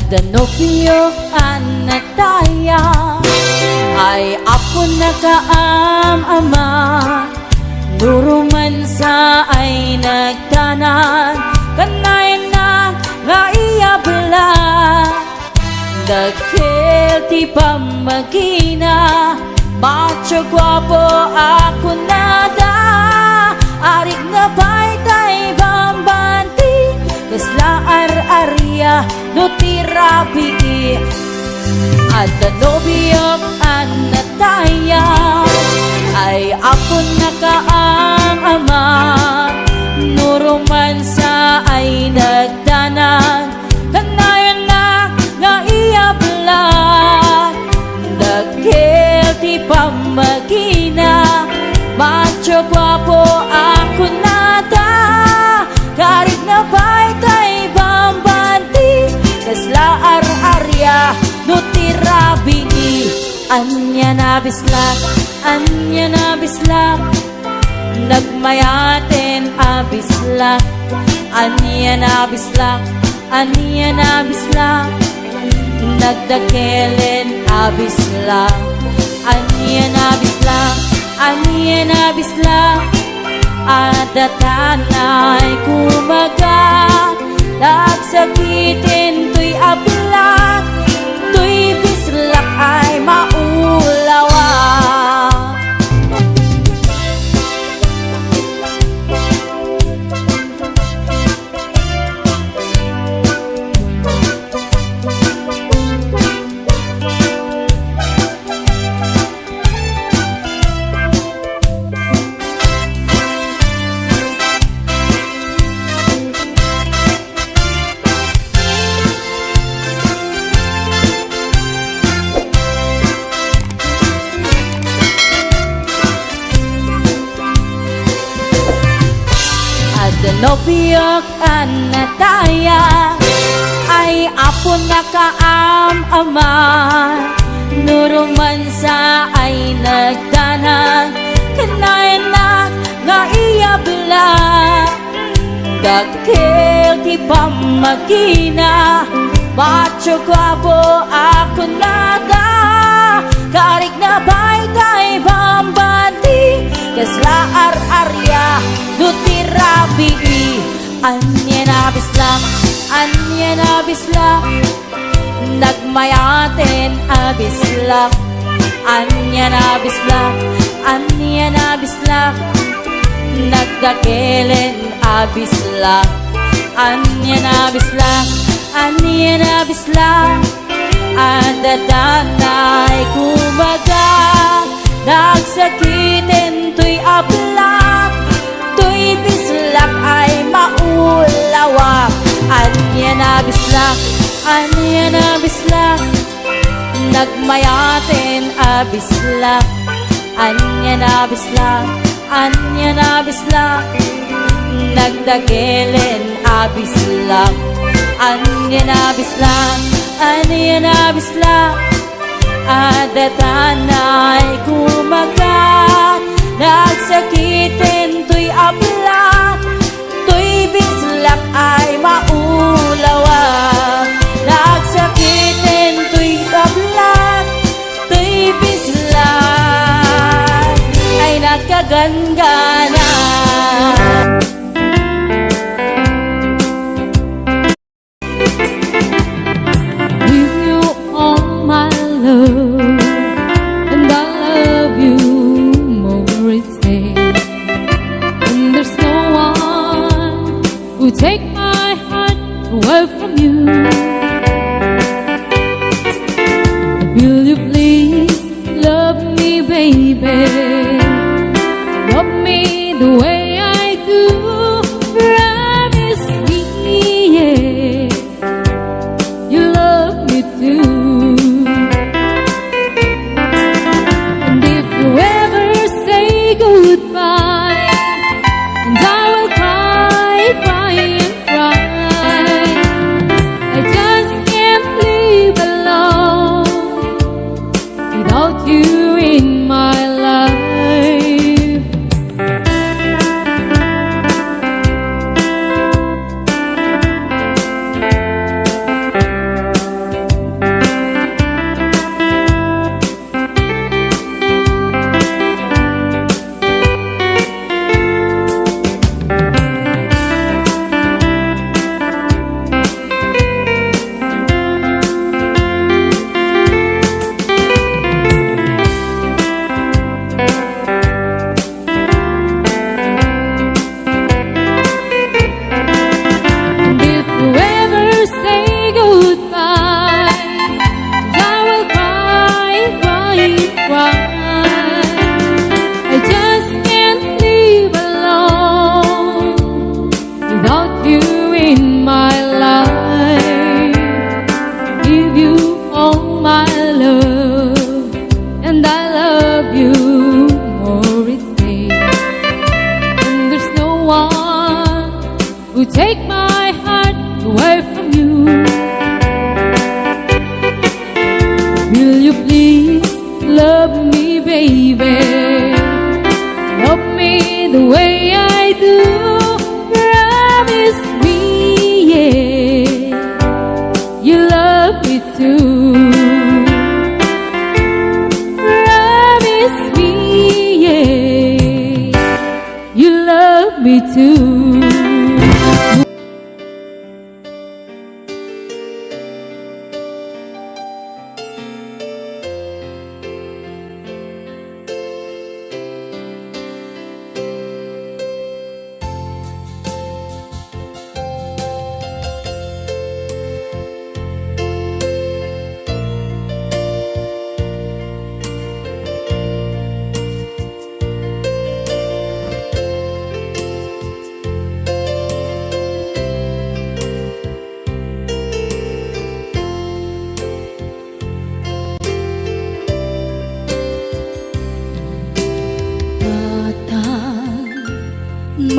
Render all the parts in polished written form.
Nagdanobyo anataya ay apo na kaam-ama, nuruman sa ay nagtanan kanay na nga iyabla. Dagkel ti pamagina, macho gwapo ako nada, arig na baytay bambanti, kasla ar-arya no tirabi. At danobiyok anataya ay ako na kaam-ama, nuruman sa ay nagdanan kanayan na nga iyabla. Dagkel ti pamagina, macho gwapo ako nada, karig na baytay bambanti, kasla ar-arya no tirabi. Anya na bislak, anya na bislak, nagmayaten abislak. Anya na bislak, anya na bislak, nagdakelen abislak. Anya na bislak, anya na bislak, adatanay kumaga, nagsakitin to'y ablak, to'y bislak ay maulawa. Danobiyok anataya ay apo na kaam-ama, nuruman sa ay nagdanan kanayan na nga iyabla. Dagkel ti pamagina, macho gwapo ako nada, karig na baytay bambanti, kasla ar-arya no tirabi. Anya na bislak, anya na bislak, nagmayaten abislak. Anya na bislak, anya na bislak, nagdakelen abislak. Anya na bislak, anya na bislak, adatanay kumaga, nagsakitin to'y ablak, to'y bislak ay maulawa. Anya na bislak, anya na bislak, nagmayaten abislak. Anya na bislak, anya na bislak, nagdakelen abislak. Anya na bislak, anya na bislak, adatanay kumagat, nagsakitin to'y ablak, to'y bislak ay maulawa. Nagsakitin to'y ablak, to'y bislak ay nagkagangana. Give you all my love, and I love you more each day. And there's no one who take my heart away from you. Will you please love me, baby? Love me the way I do. Promise me, yeah, you love me too. And if you ever say goodbye, and I will cry, cry and cry, I just can't live alone without you in my life. in my life. Give you all my love, and I love you more each day. And there's no one who take my heart away from you. Will you please love me, baby? Love me the way I do. Promise me, yeah, you love me too. Promise me, yeah, you love me too.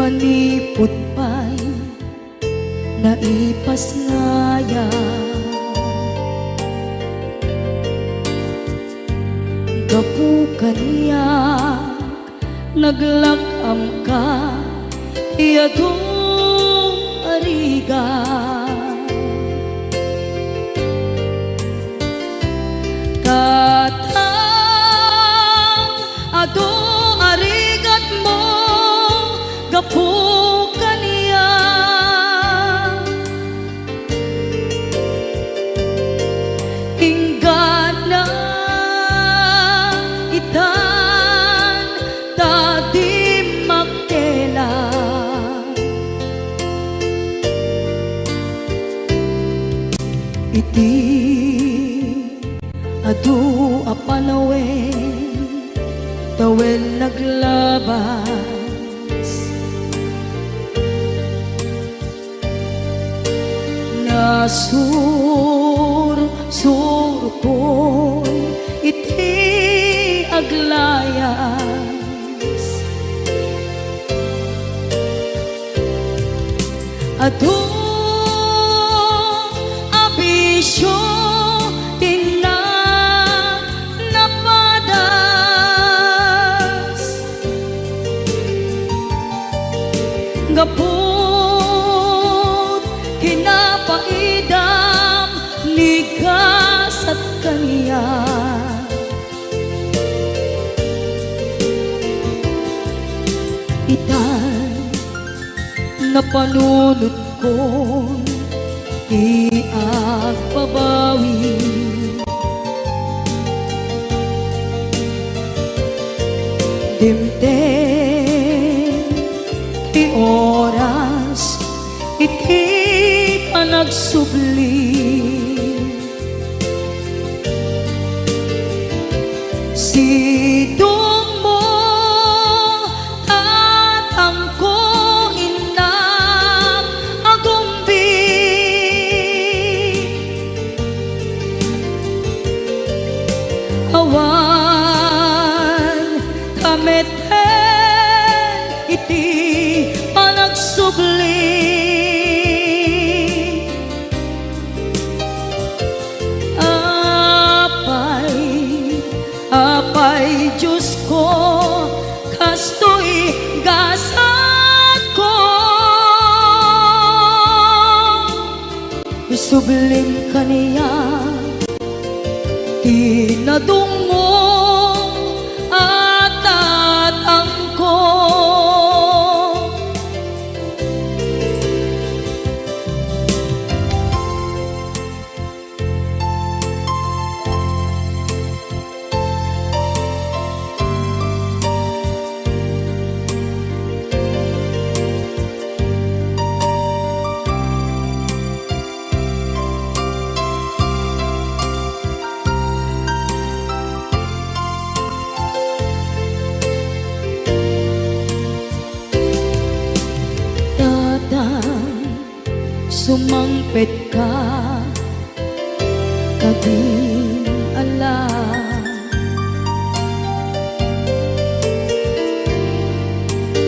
Manipot pa'y naipas ngaya. Gapu kaniyak naglakam ka iyadong ariga. Katang ado arigat mo gapu kaniya. Inggan na itan tadi makela. Iti adu apanawen tawen naglabas. Nasur ko iti aglayas. Adu abisyo tina napadas. Gaput kinapaidam nigas at kaniya. Itan napanunod ko iagpabawi. Dimtem ti oras iti ka nagsubli. Sidong mo tatangko inang agumbi. Awan kameten iti panagsubli. Apay Diyos ko, kastoy gasat ko. Isublim kaniya, tinadong mo at tatang ko. Sumangpet ka, kading alam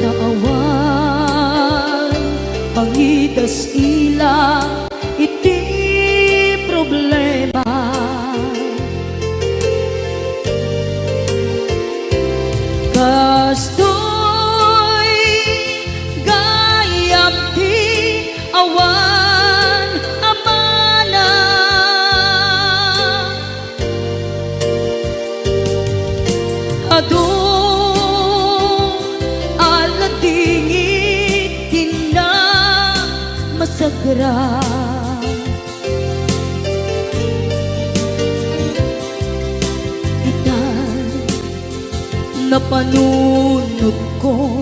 Naawan, pangitas ila, iti problema Kastoy gayam ti awan amana Adong aladingit tina masagra Napanunod kong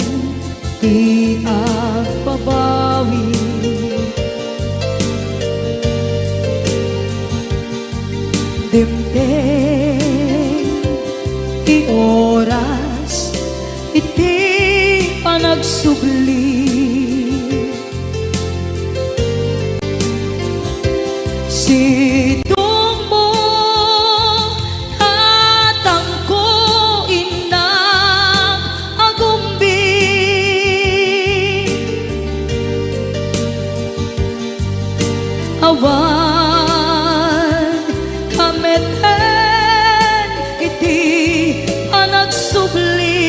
di agbabawi Dimdeng ti oras iti panagsubli Sidong mo awan kameten iti panagsubli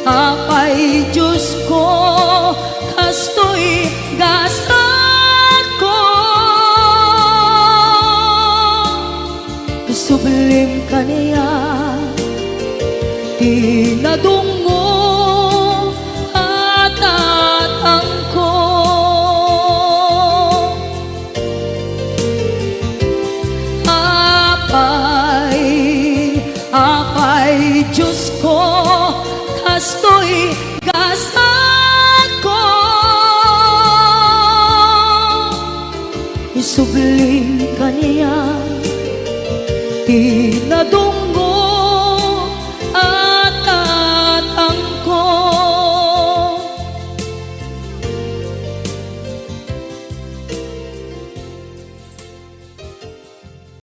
apay Diyos ko kastoy gasat ko sublim kaniya Tinadungo at atangko Apay Diyos ko kastoy gasat ko Isubling kaniya Tinadungo